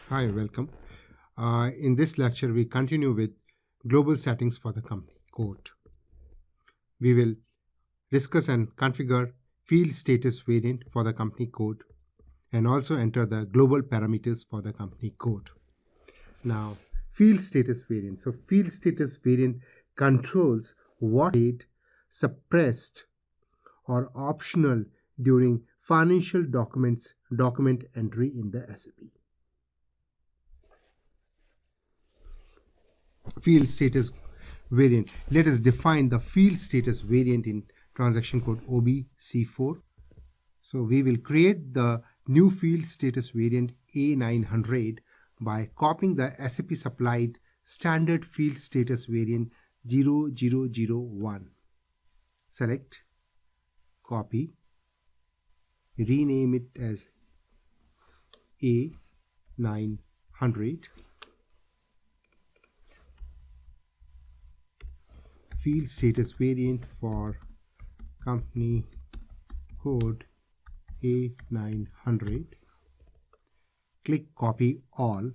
Hi, welcome. In this lecture, we continue with global settings for the company code. We will discuss and configure field status variant for the company code and also enter the global parameters for the company code. Now, field status variant. So, field status variant controls what is suppressed or optional during financial document entry in the SAP. Field status variant. Let us define the field status variant in transaction code OBC4. So we will create the new field status variant A900 by copying the SAP supplied standard field status variant 0001. Select, copy, rename it as A900. Field status variant for company code A900. Click copy all.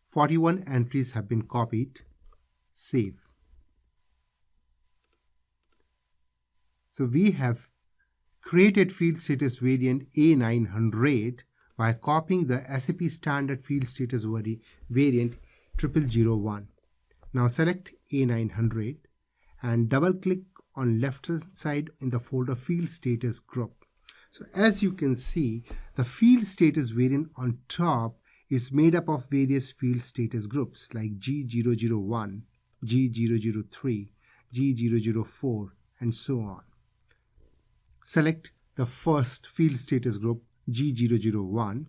41 entries have been copied. Save. So we have created field status variant A900 by copying the SAP standard field status variant 0001. Now select A900 and double click on left hand side in the folder field status group. So as you can see, the field status variant on top is made up of various field status groups like G001, G003, G004 and so on. Select the first field status group G001,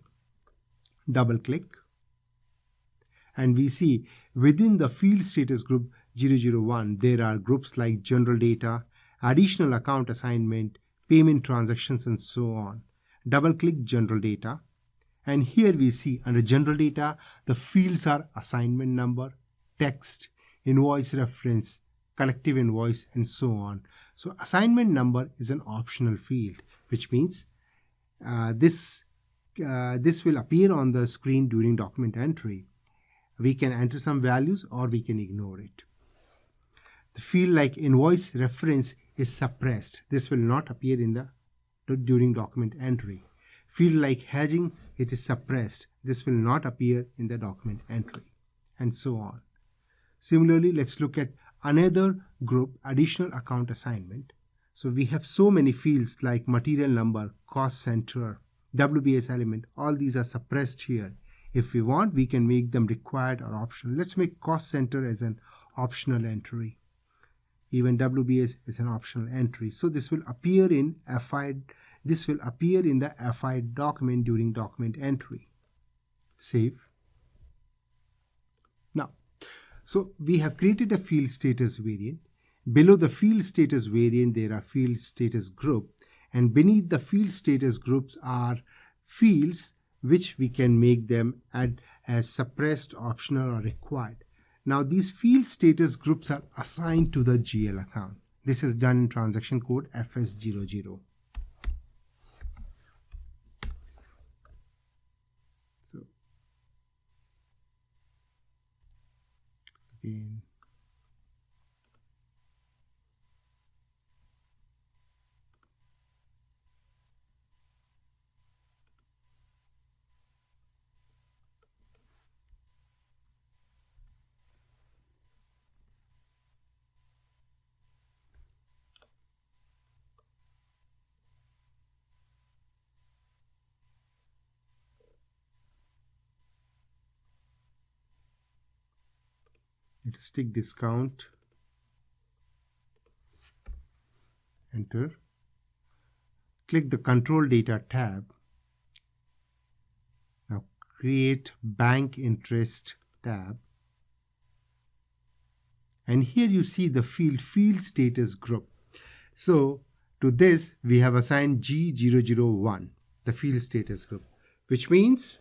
double click, and we see within the field status group 001, there are groups like general data, additional account assignment, payment transactions, and so on. Double-click general data. And here we see under general data, the fields are assignment number, text, invoice reference, collective invoice, and so on. So assignment number is an optional field, which means this will appear on the screen during document entry. We can enter some values or we can ignore it. The field like invoice reference is suppressed. This will not appear during document entry. Field like hedging, it is suppressed. This will not appear in the document entry, and so on. Similarly, let's look at another group, additional account assignment. So we have so many fields like material number, cost center, WBS element. All these are suppressed here. If we want, we can make them required or optional. Let's make cost center as an optional entry. Even WBS is an optional entry. So this will appear in FI. This will appear in the FI document during document entry. Save. Now, so we have created a field status variant. Below the field status variant, there are field status group, and beneath the field status groups are fields which we can make them as suppressed, optional, or required. Now these field status groups are assigned to the GL account. This is done in transaction code FS00. So again, let us take discount, enter, click the control data tab. Now create bank interest tab, and here you see the field status group. So to this we have assigned G001, the field status group, which means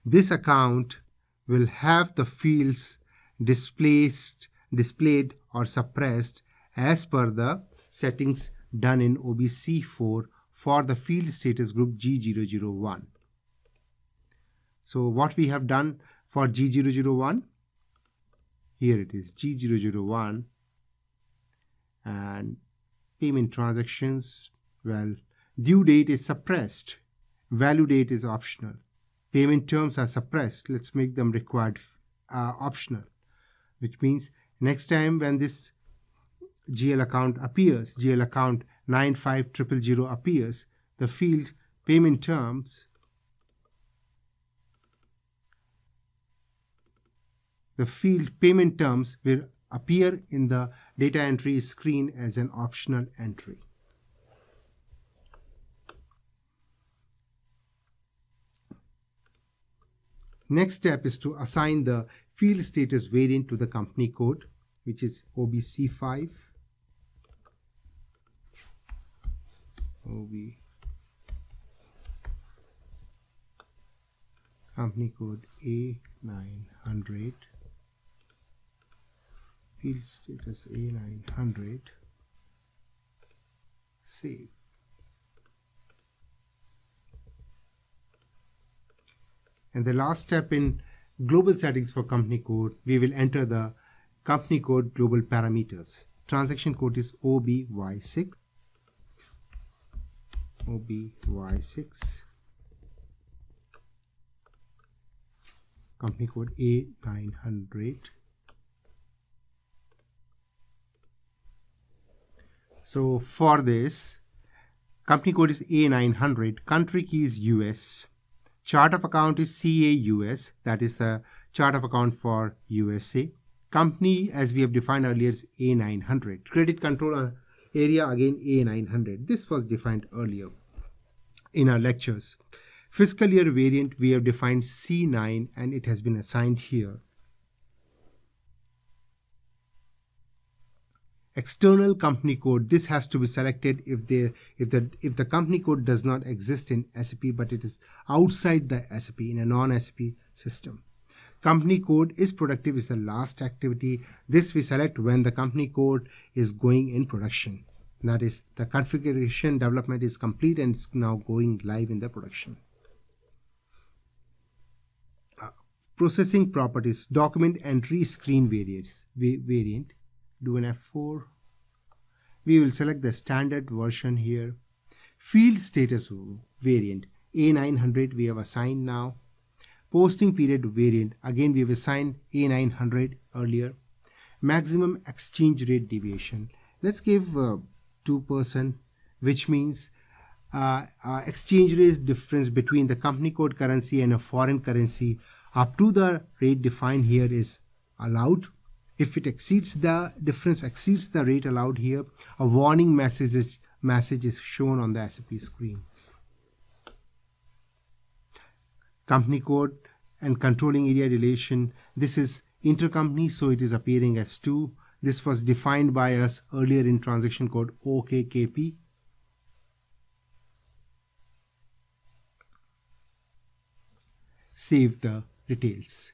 this account will have the fields displayed or suppressed as per the settings done in OBC4 for the field status group G001. So what we have done for G001, here it is G001, and payment transactions, well, due date is suppressed, value date is optional, payment terms are suppressed, let's make them required optional, which means next time when this GL account appears, GL account 95000 appears, the field payment terms, will appear in the data entry screen as an optional entry. Next step is to assign the field status variant to the company code, which is OBC5. Company code A900, field status A900, save. And the last step in global settings for company code, we will enter the company code global parameters. Transaction code is OBY6. Company code A900. So for this, company code is A900, country key is US, chart of account is CAUS, that is the chart of account for USA. Company, as we have defined earlier, is A900. Credit control area, again A900. This was defined earlier in our lectures. Fiscal year variant, we have defined C9 and it has been assigned here. External company code, this has to be selected if the company code does not exist in SAP, but it is outside the SAP in a non-SAP system. Company code is productive is the last activity. This we select when the company code is going in production. That is, the configuration development is complete and it's now going live in the production. Processing properties, document entry screen variant. Do an F4. We will select the standard version here. Field status variant, A900 we have assigned now. Posting period variant, again we have assigned A900 earlier. Maximum exchange rate deviation, let's give 2%, which means exchange rate difference between the company code currency and a foreign currency up to the rate defined here is allowed. If it exceeds the difference, exceeds the rate allowed here, a warning message is shown on the SAP screen. Company code and controlling area relation, this is intercompany, so it is appearing as 2. This was defined by us earlier in transaction code OKKP. Save the details.